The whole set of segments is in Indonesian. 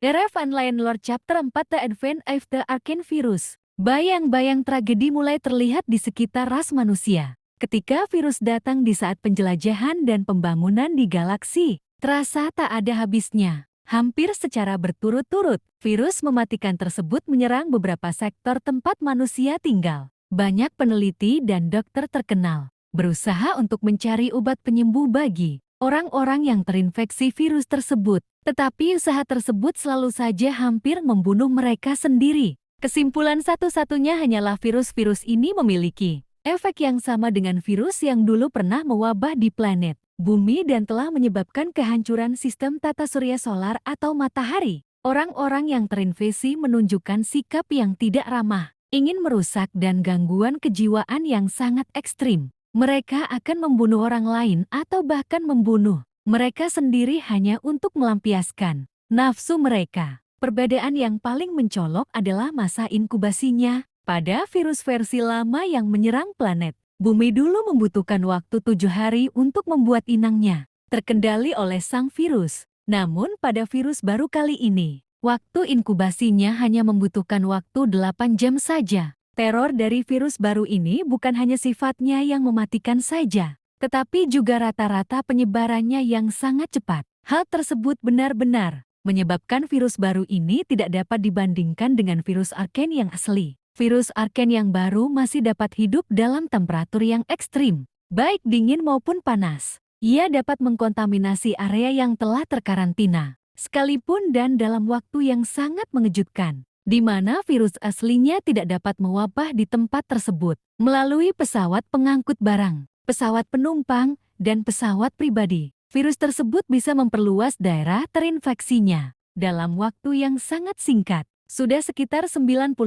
RF Online Lore Chapter 4 The Advent of the Arcane Virus. Bayang-bayang tragedi mulai terlihat di sekitar ras manusia. Ketika virus datang di saat penjelajahan dan pembangunan di galaksi, terasa tak ada habisnya. Hampir secara berturut-turut, virus mematikan tersebut menyerang beberapa sektor tempat manusia tinggal. Banyak peneliti dan dokter terkenal berusaha untuk mencari obat penyembuh bagi orang-orang yang terinfeksi virus tersebut. Tetapi usaha tersebut selalu saja hampir membunuh mereka sendiri. Kesimpulan satu-satunya hanyalah virus-virus ini memiliki efek yang sama dengan virus yang dulu pernah mewabah di planet bumi dan telah menyebabkan kehancuran sistem tata surya solar atau matahari. Orang-orang yang terinfeksi menunjukkan sikap yang tidak ramah, ingin merusak dan gangguan kejiwaan yang sangat ekstrim. Mereka akan membunuh orang lain atau bahkan membunuh mereka sendiri hanya untuk melampiaskan nafsu mereka. Perbedaan yang paling mencolok adalah masa inkubasinya. Pada virus versi lama yang menyerang planet bumi dulu membutuhkan waktu 7 hari untuk membuat inangnya terkendali oleh sang virus. Namun pada virus baru kali ini, waktu inkubasinya hanya membutuhkan waktu 8 jam saja. Teror dari virus baru ini bukan hanya sifatnya yang mematikan saja, tetapi juga rata-rata penyebarannya yang sangat cepat. Hal tersebut benar-benar menyebabkan virus baru ini tidak dapat dibandingkan dengan virus arcane yang asli. Virus arcane yang baru masih dapat hidup dalam temperatur yang ekstrim, baik dingin maupun panas. Ia dapat mengkontaminasi area yang telah terkarantina, sekalipun dan dalam waktu yang sangat mengejutkan, di mana virus aslinya tidak dapat mewabah di tempat tersebut melalui pesawat pengangkut barang, pesawat penumpang, dan pesawat pribadi. Virus tersebut bisa memperluas daerah terinfeksinya dalam waktu yang sangat singkat. Sudah sekitar 90%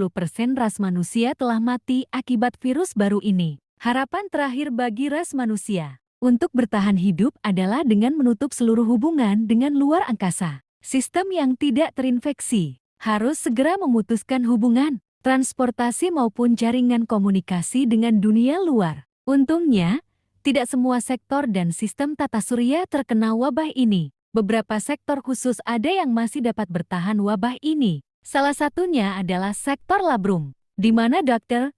ras manusia telah mati akibat virus baru ini. Harapan terakhir bagi ras manusia untuk bertahan hidup adalah dengan menutup seluruh hubungan dengan luar angkasa. Sistem yang tidak terinfeksi harus segera memutuskan hubungan, transportasi maupun jaringan komunikasi dengan dunia luar. Untungnya, tidak semua sektor dan sistem tata surya terkena wabah ini. Beberapa sektor khusus ada yang masih dapat bertahan wabah ini. Salah satunya adalah sektor labrum, di mana Dr.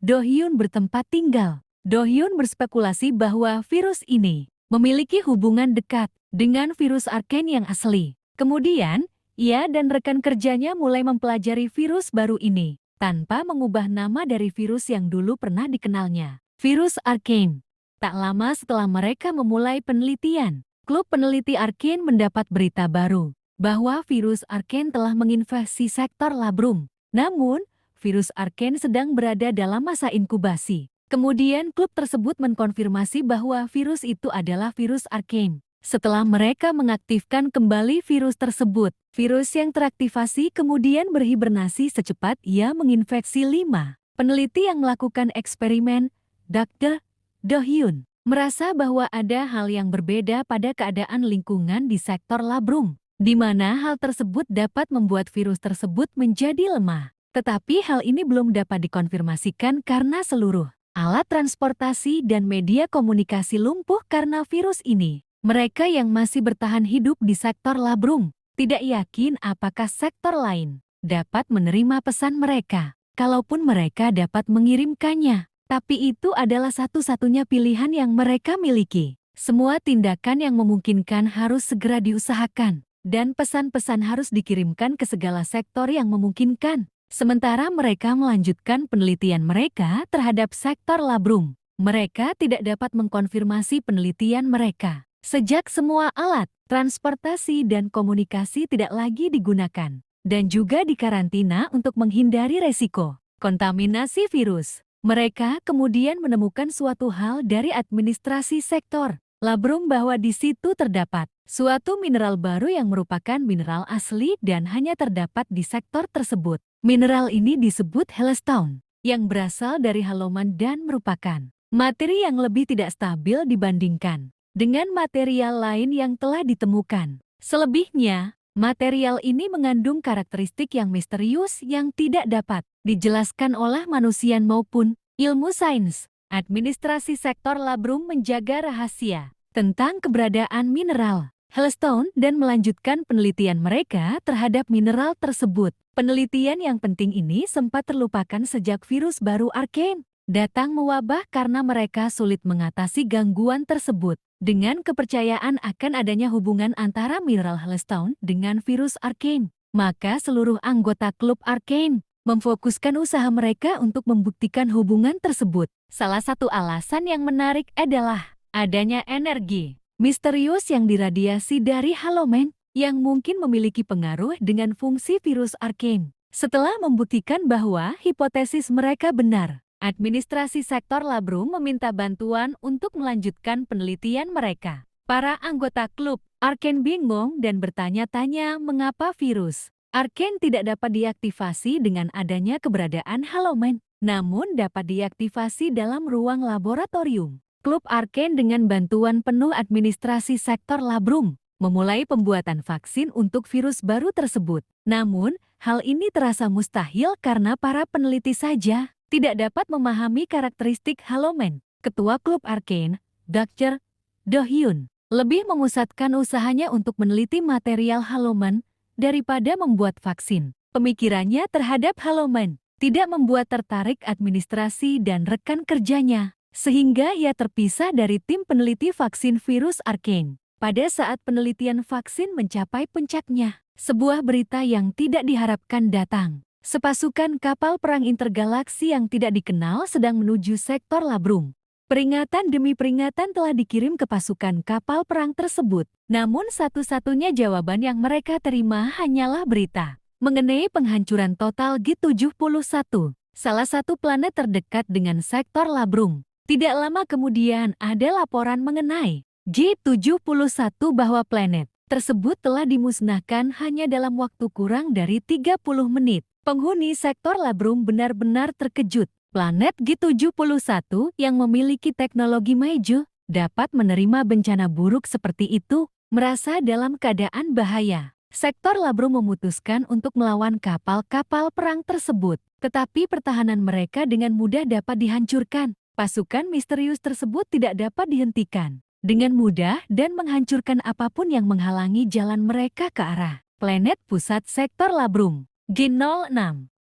Do Hyun bertempat tinggal. Do Hyun berspekulasi bahwa virus ini memiliki hubungan dekat dengan virus arcane yang asli. Kemudian, ia dan rekan kerjanya mulai mempelajari virus baru ini, tanpa mengubah nama dari virus yang dulu pernah dikenalnya, virus arcane. Tak lama setelah mereka memulai penelitian, klub peneliti arcane mendapat berita baru bahwa virus arcane telah menginfeksi sektor labrum. Namun, virus arcane sedang berada dalam masa inkubasi. Kemudian klub tersebut mengkonfirmasi bahwa virus itu adalah virus arcane. Setelah mereka mengaktifkan kembali virus tersebut, virus yang teraktivasi kemudian berhibernasi secepat ia menginfeksi 5 peneliti yang melakukan eksperimen. Dr. Do Hyun merasa bahwa ada hal yang berbeda pada keadaan lingkungan di sektor labrum, di mana hal tersebut dapat membuat virus tersebut menjadi lemah. Tetapi hal ini belum dapat dikonfirmasikan karena seluruh alat transportasi dan media komunikasi lumpuh karena virus ini. Mereka yang masih bertahan hidup di sektor labrum tidak yakin apakah sektor lain dapat menerima pesan mereka, kalaupun mereka dapat mengirimkannya. Tapi itu adalah satu-satunya pilihan yang mereka miliki. Semua tindakan yang memungkinkan harus segera diusahakan, dan pesan-pesan harus dikirimkan ke segala sektor yang memungkinkan. Sementara mereka melanjutkan penelitian mereka terhadap sektor labrum, mereka tidak dapat mengkonfirmasi penelitian mereka. Sejak semua alat, transportasi dan komunikasi tidak lagi digunakan, dan juga dikarantina untuk menghindari resiko kontaminasi virus. Mereka kemudian menemukan suatu hal dari administrasi sektor labrum bahwa di situ terdapat suatu mineral baru yang merupakan mineral asli dan hanya terdapat di sektor tersebut. Mineral ini disebut Hellstone, yang berasal dari haloman dan merupakan materi yang lebih tidak stabil dibandingkan dengan material lain yang telah ditemukan. Selebihnya, material ini mengandung karakteristik yang misterius yang tidak dapat dijelaskan oleh manusia maupun ilmu sains. Administrasi sektor labrum menjaga rahasia tentang keberadaan mineral Hellstone dan melanjutkan penelitian mereka terhadap mineral tersebut. Penelitian yang penting ini sempat terlupakan sejak virus baru Arcane datang mewabah karena mereka sulit mengatasi gangguan tersebut. Dengan kepercayaan akan adanya hubungan antara mineral Hellstone dengan virus Arcane, maka seluruh anggota klub Arcane memfokuskan usaha mereka untuk membuktikan hubungan tersebut. Salah satu alasan yang menarik adalah adanya energi misterius yang diradiasi dari halomen yang mungkin memiliki pengaruh dengan fungsi virus Arcane. Setelah membuktikan bahwa hipotesis mereka benar, administrasi sektor Labrum meminta bantuan untuk melanjutkan penelitian mereka. Para anggota klub Arcane bingung dan bertanya-tanya mengapa virus Arcane tidak dapat diaktifasi dengan adanya keberadaan halomen, namun dapat diaktifasi dalam ruang laboratorium. Klub Arcane dengan bantuan penuh administrasi sektor Labrum memulai pembuatan vaksin untuk virus baru tersebut. Namun, hal ini terasa mustahil karena para peneliti saja tidak dapat memahami karakteristik halomen. Ketua klub Arcane, Dr. Do Hyun, lebih memusatkan usahanya untuk meneliti material halomen daripada membuat vaksin. Pemikirannya terhadap halomen tidak membuat tertarik administrasi dan rekan kerjanya, sehingga ia terpisah dari tim peneliti vaksin virus Arcane. Pada saat penelitian vaksin mencapai puncaknya, sebuah berita yang tidak diharapkan datang. Sepasukan kapal perang intergalaksi yang tidak dikenal sedang menuju sektor Labrum. Peringatan demi peringatan telah dikirim ke pasukan kapal perang tersebut. Namun satu-satunya jawaban yang mereka terima hanyalah berita mengenai penghancuran total G71, salah satu planet terdekat dengan sektor Labrum. Tidak lama kemudian ada laporan mengenai G71 bahwa planet tersebut telah dimusnahkan hanya dalam waktu kurang dari 30 menit. Penghuni sektor Labrum benar-benar terkejut. Planet G71 yang memiliki teknologi maju dapat menerima bencana buruk seperti itu, merasa dalam keadaan bahaya. Sektor Labrum memutuskan untuk melawan kapal-kapal perang tersebut, tetapi pertahanan mereka dengan mudah dapat dihancurkan. Pasukan misterius tersebut tidak dapat dihentikan dengan mudah dan menghancurkan apapun yang menghalangi jalan mereka ke arah planet pusat sektor Labrum. G06.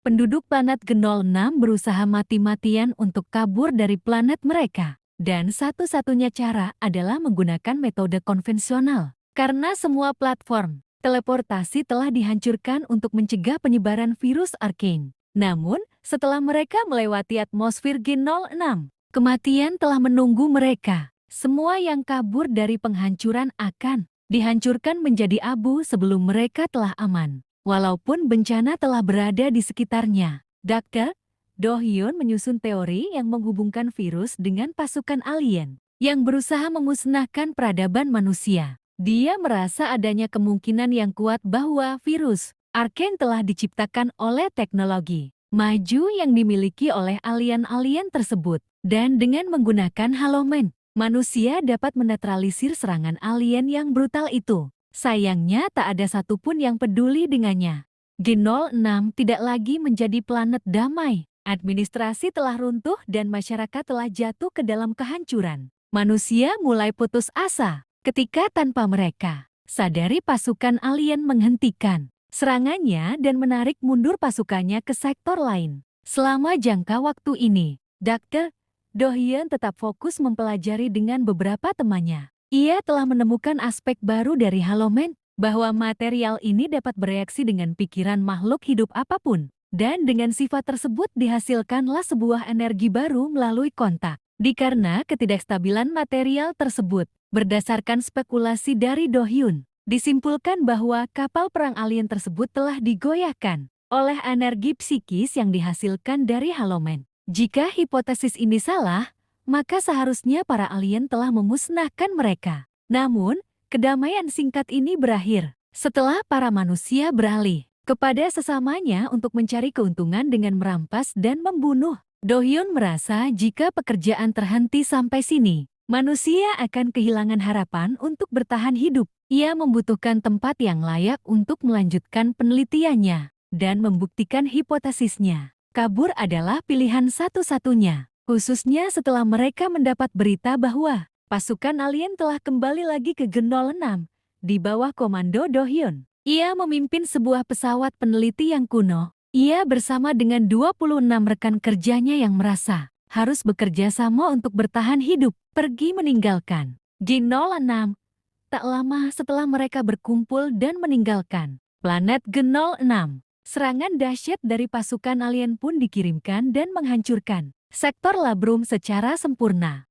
Penduduk planet G06 berusaha mati-matian untuk kabur dari planet mereka. Dan satu-satunya cara adalah menggunakan metode konvensional. Karena semua platform teleportasi telah dihancurkan untuk mencegah penyebaran virus Arcane. Namun, setelah mereka melewati atmosfer G06, kematian telah menunggu mereka. Semua yang kabur dari penghancuran akan dihancurkan menjadi abu sebelum mereka telah aman. Walaupun bencana telah berada di sekitarnya. Dr. Do Hyun menyusun teori yang menghubungkan virus dengan pasukan alien yang berusaha memusnahkan peradaban manusia. Dia merasa adanya kemungkinan yang kuat bahwa virus Arcane telah diciptakan oleh teknologi maju yang dimiliki oleh alien-alien tersebut. Dan dengan menggunakan halomen, manusia dapat menetralisir serangan alien yang brutal itu. Sayangnya tak ada satupun yang peduli dengannya. G06 tidak lagi menjadi planet damai. Administrasi telah runtuh dan masyarakat telah jatuh ke dalam kehancuran. Manusia mulai putus asa ketika tanpa mereka sadari pasukan alien menghentikan serangannya dan menarik mundur pasukannya ke sektor lain. Selama jangka waktu ini, Dr. Do Hyun tetap fokus mempelajari dengan beberapa temannya. Ia telah menemukan aspek baru dari halomen, bahwa material ini dapat bereaksi dengan pikiran makhluk hidup apapun. Dan dengan sifat tersebut dihasilkanlah sebuah energi baru melalui kontak. Dikarena ketidakstabilan material tersebut, berdasarkan spekulasi dari Do Hyun, disimpulkan bahwa kapal perang alien tersebut telah digoyahkan oleh energi psikis yang dihasilkan dari halomen. Jika hipotesis ini salah, maka seharusnya para alien telah memusnahkan mereka. Namun, kedamaian singkat ini berakhir setelah para manusia beralih kepada sesamanya untuk mencari keuntungan dengan merampas dan membunuh. Do Hyun merasa jika pekerjaan terhenti sampai sini, manusia akan kehilangan harapan untuk bertahan hidup. Ia membutuhkan tempat yang layak untuk melanjutkan penelitiannya dan membuktikan hipotesisnya. Kabur adalah pilihan satu-satunya. Khususnya setelah mereka mendapat berita bahwa pasukan alien telah kembali lagi ke G06 di bawah komando Do Hyun. Ia memimpin sebuah pesawat peneliti yang kuno. Ia bersama dengan 26 rekan kerjanya yang merasa harus bekerja sama untuk bertahan hidup, pergi meninggalkan G06. Tak lama setelah mereka berkumpul dan meninggalkan planet G06, serangan dahsyat dari pasukan alien pun dikirimkan dan menghancurkan sektor Labrum secara sempurna.